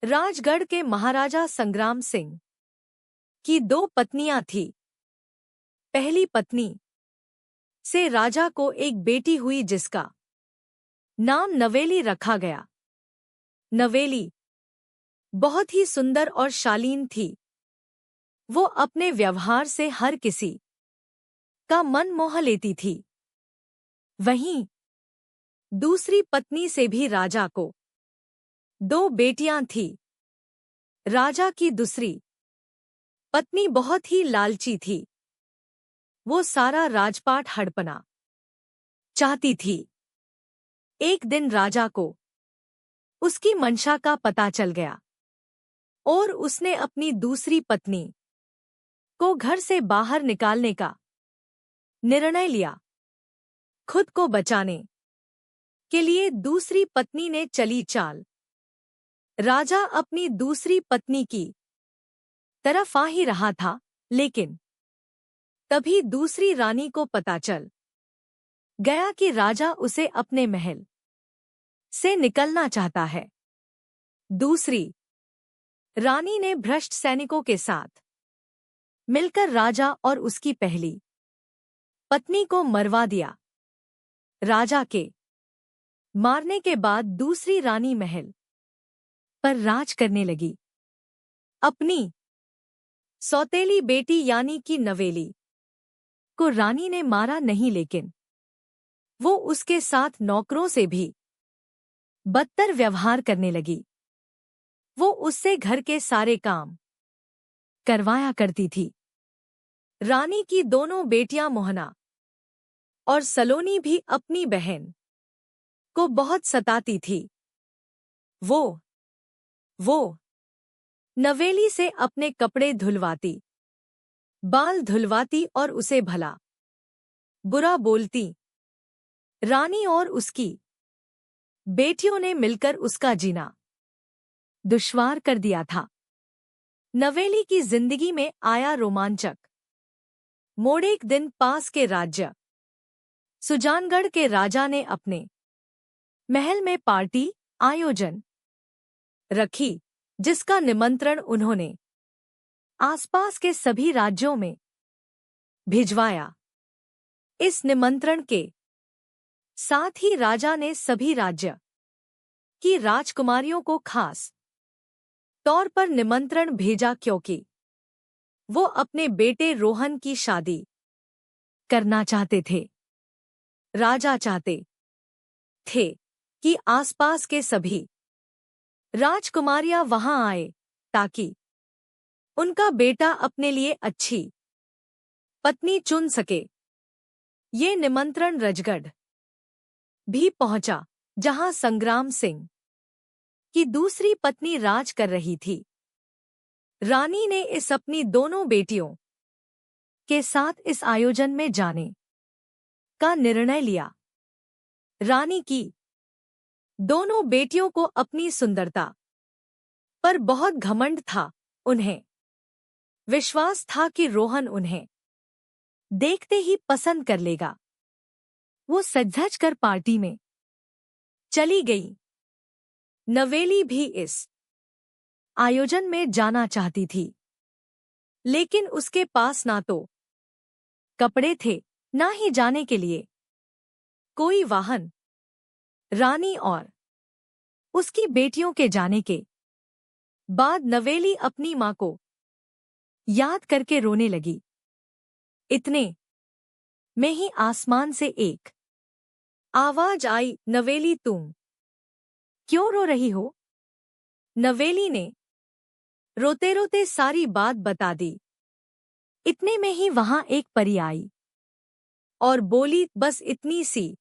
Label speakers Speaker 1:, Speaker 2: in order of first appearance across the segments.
Speaker 1: राजगढ़ के महाराजा संग्राम सिंह की दो पत्नियां थीं। पहली पत्नी से राजा को एक बेटी हुई जिसका नाम नवेली रखा गया। नवेली बहुत ही सुंदर और शालीन थी। वो अपने व्यवहार से हर किसी का मन मोह लेती थी। वहीं दूसरी पत्नी से भी राजा को दो बेटियां थीं। राजा की दूसरी पत्नी बहुत ही लालची थी। वो सारा राजपाट हड़पना चाहती थी। एक दिन राजा को उसकी मंशा का पता चल गया और उसने अपनी दूसरी पत्नी को घर से बाहर निकालने का निर्णय लिया। खुद को बचाने के लिए दूसरी पत्नी ने चली चाल। राजा अपनी दूसरी पत्नी की तरफ आ ही रहा था, लेकिन तभी दूसरी रानी को पता चल गया कि राजा उसे अपने महल से निकलना चाहता है। दूसरी रानी ने भ्रष्ट सैनिकों के साथ मिलकर राजा और उसकी पहली पत्नी को मरवा दिया। राजा के मारने के बाद दूसरी रानी महल पर राज करने लगी। अपनी सौतेली बेटी यानी कि नवेली को रानी ने मारा नहीं, लेकिन वो उसके साथ नौकरों से भी बदतर व्यवहार करने लगी। वो उससे घर के सारे काम करवाया करती थी। रानी की दोनों बेटियां मोहना और सलोनी भी अपनी बहन को बहुत सताती थी। वो नवेली से अपने कपड़े धुलवाती, बाल धुलवाती और उसे भला बुरा बोलती। रानी और उसकी बेटियों ने मिलकर उसका जीना दुश्वार कर दिया था। नवेली की जिंदगी में आया रोमांचक मोड़। एक दिन पास के राज्य सुजानगढ़ के राजा ने अपने महल में पार्टी आयोजन रखी, जिसका निमंत्रण उन्होंने आसपास के सभी राज्यों में भिजवाया। इस निमंत्रण के साथ ही राजा ने सभी राज्य की राजकुमारियों को खास तौर पर निमंत्रण भेजा, क्योंकि वो अपने बेटे रोहन की शादी करना चाहते थे। राजा चाहते थे कि आसपास के सभी राजकुमारियां वहां आए ताकि उनका बेटा अपने लिए अच्छी पत्नी चुन सके। ये निमंत्रण राजगढ़ भी पहुंचा, जहां संग्राम सिंह की दूसरी पत्नी राज कर रही थी। रानी ने इस अपनी दोनों बेटियों के साथ इस आयोजन में जाने का निर्णय लिया। रानी की दोनों बेटियों को अपनी सुंदरता पर बहुत घमंड था। उन्हें विश्वास था कि रोहन उन्हें देखते ही पसंद कर लेगा। वो सज-धज कर पार्टी में चली गई। नवेली भी इस आयोजन में जाना चाहती थी, लेकिन उसके पास ना तो कपड़े थे, ना ही जाने के लिए कोई वाहन। रानी और उसकी बेटियों के जाने के बाद नवेली अपनी मां को याद करके रोने लगी। इतने में ही आसमान से एक आवाज आई, नवेली तुम क्यों रो रही हो? नवेली ने रोते रोते सारी बात बता दी। इतने में ही वहां एक परी आई और बोली, बस इतनी सी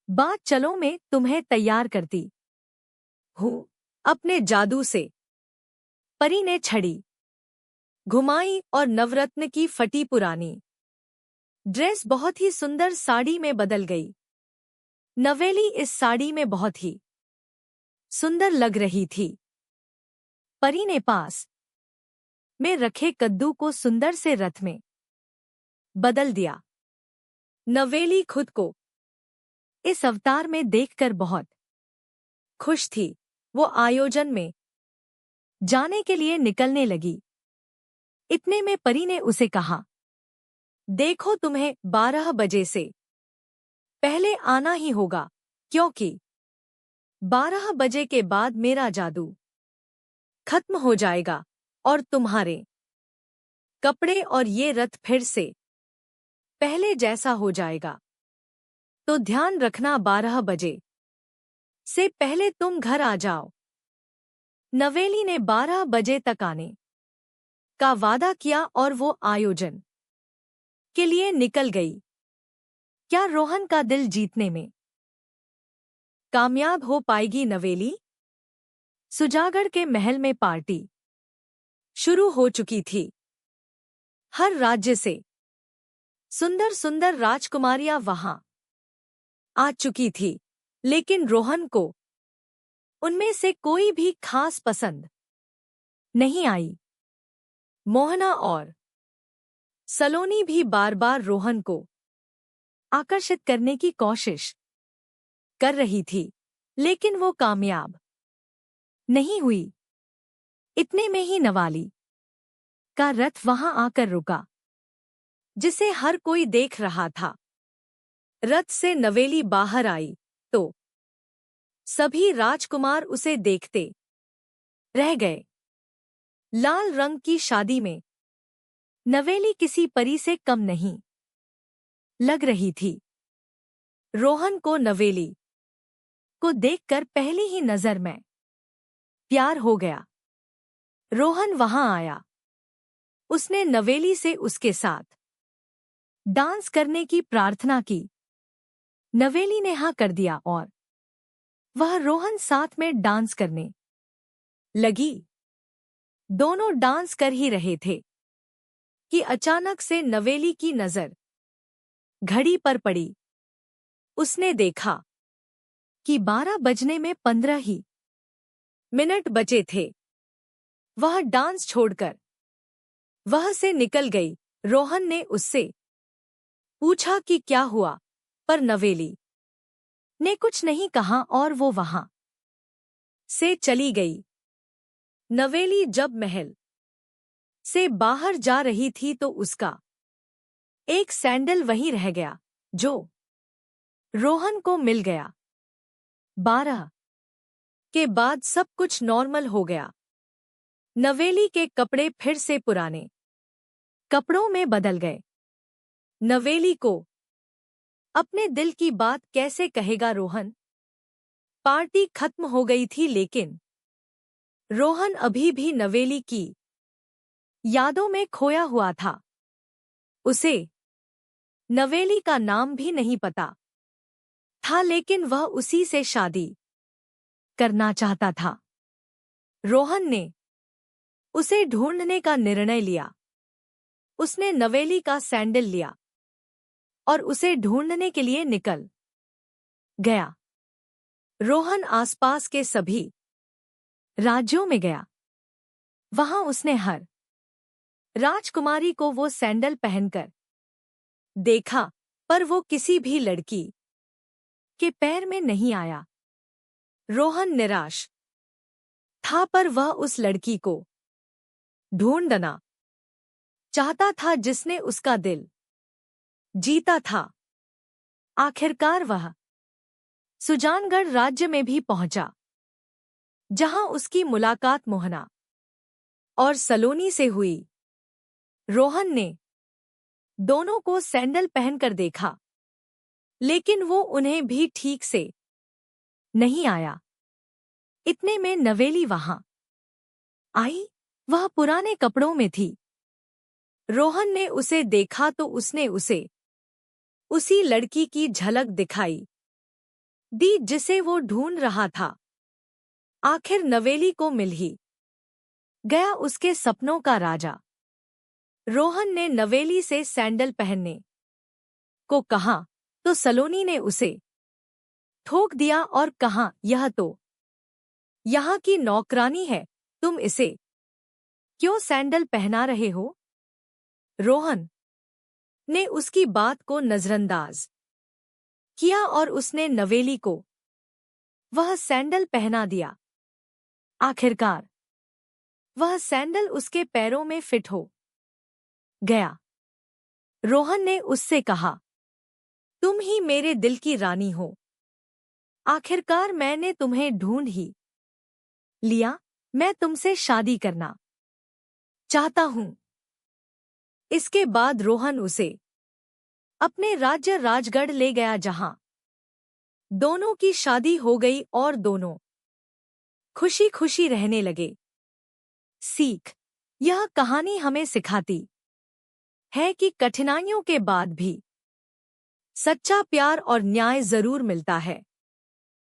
Speaker 1: बात, चलो मैं तुम्हें तैयार करती हूँ। अपने जादू से परी ने छड़ी घुमाई और नवरत्न की फटी पुरानी ड्रेस बहुत ही सुंदर साड़ी में बदल गई। नवेली इस साड़ी में बहुत ही सुंदर लग रही थी। परी ने पास में रखे कद्दू को सुंदर से रथ में बदल दिया। नवेली खुद को इस अवतार में देखकर बहुत खुश थी। वो आयोजन में जाने के लिए निकलने लगी। इतने में परी ने उसे कहा, देखो तुम्हें 12 बजे से पहले आना ही होगा, क्योंकि 12 बजे के बाद मेरा जादू खत्म हो जाएगा और तुम्हारे कपड़े और ये रथ फिर से पहले जैसा हो जाएगा। तो ध्यान रखना 12 बजे से पहले तुम घर आ जाओ। नवेली ने 12 बजे तक आने का वादा किया और वो आयोजन के लिए निकल गई। क्या रोहन का दिल जीतने में कामयाब हो पाएगी नवेली? सुजागढ़ के महल में पार्टी शुरू हो चुकी थी। हर राज्य से सुंदर सुंदर राजकुमारियां वहां आ चुकी थी, लेकिन रोहन को उनमें से कोई भी खास पसंद नहीं आई। मोहना और सलोनी भी बार बार रोहन को आकर्षित करने की कोशिश कर रही थी, लेकिन वो कामयाब नहीं हुई। इतने में ही नवाली का रथ वहां आकर रुका, जिसे हर कोई देख रहा था। रथ से नवेली बाहर आई तो सभी राजकुमार उसे देखते रह गए। लाल रंग की शादी में नवेली किसी परी से कम नहीं लग रही थी। रोहन को नवेली को देखकर पहली ही नजर में प्यार हो गया। रोहन वहां आया। उसने नवेली से उसके साथ डांस करने की प्रार्थना की। नवेली ने हाँ कर दिया और वह रोहन साथ में डांस करने लगी। दोनों डांस कर ही रहे थे कि अचानक से नवेली की नजर घड़ी पर पड़ी। उसने देखा कि 12 बजने में 15 ही मिनट बचे थे। वह डांस छोड़कर वह से निकल गई। रोहन ने उससे पूछा कि क्या हुआ, पर नवेली ने कुछ नहीं कहा और वो वहां से चली गई। नवेली जब महल से बाहर जा रही थी तो उसका एक सैंडल वहीं रह गया, जो रोहन को मिल गया। 12 के बाद सब कुछ नॉर्मल हो गया। नवेली के कपड़े फिर से पुराने कपड़ों में बदल गए। नवेली को अपने दिल की बात कैसे कहेगा रोहन? पार्टी खत्म हो गई थी, लेकिन रोहन अभी भी नवेली की यादों में खोया हुआ था। उसे नवेली का नाम भी नहीं पता था, लेकिन वह उसी से शादी करना चाहता था। रोहन ने उसे ढूंढने का निर्णय लिया। उसने नवेली का सैंडल लिया और उसे ढूंढने के लिए निकल गया। रोहन आसपास के सभी राज्यों में गया। वहां उसने हर राजकुमारी को वो सैंडल पहनकर देखा, पर वो किसी भी लड़की के पैर में नहीं आया। रोहन निराश था, पर वह उस लड़की को ढूंढना चाहता था जिसने उसका दिल जीता था। आखिरकार वह सुजानगढ़ राज्य में भी पहुंचा, जहां उसकी मुलाकात मोहना और सलोनी से हुई। रोहन ने दोनों को सैंडल पहनकर देखा, लेकिन वो उन्हें भी ठीक से नहीं आया। इतने में नवेली वहां आई। वह पुराने कपड़ों में थी। रोहन ने उसे देखा तो उसने उसे उसी लड़की की झलक दिखाई दी जिसे वो ढूंढ रहा था। आखिर नवेली को मिल ही गया, उसके सपनों का राजा। रोहन ने नवेली से सैंडल पहनने को कहा तो सलोनी ने उसे ठोक दिया और कहा, यह तो यहाँ की नौकरानी है, तुम इसे क्यों सैंडल पहना रहे हो? रोहन ने उसकी बात को नजरअंदाज किया और उसने नवेली को वह सैंडल पहना दिया। आखिरकार वह सैंडल उसके पैरों में फिट हो गया। रोहन ने उससे कहा, तुम ही मेरे दिल की रानी हो। आखिरकार मैंने तुम्हें ढूंढ ही लिया। मैं तुमसे शादी करना चाहता हूं। इसके बाद रोहन उसे अपने राज्य राजगढ़ ले गया, जहां दोनों की शादी हो गई और दोनों खुशी खुशी रहने लगे। सीख, यह कहानी हमें सिखाती है कि कठिनाइयों के बाद भी सच्चा प्यार और न्याय जरूर मिलता है।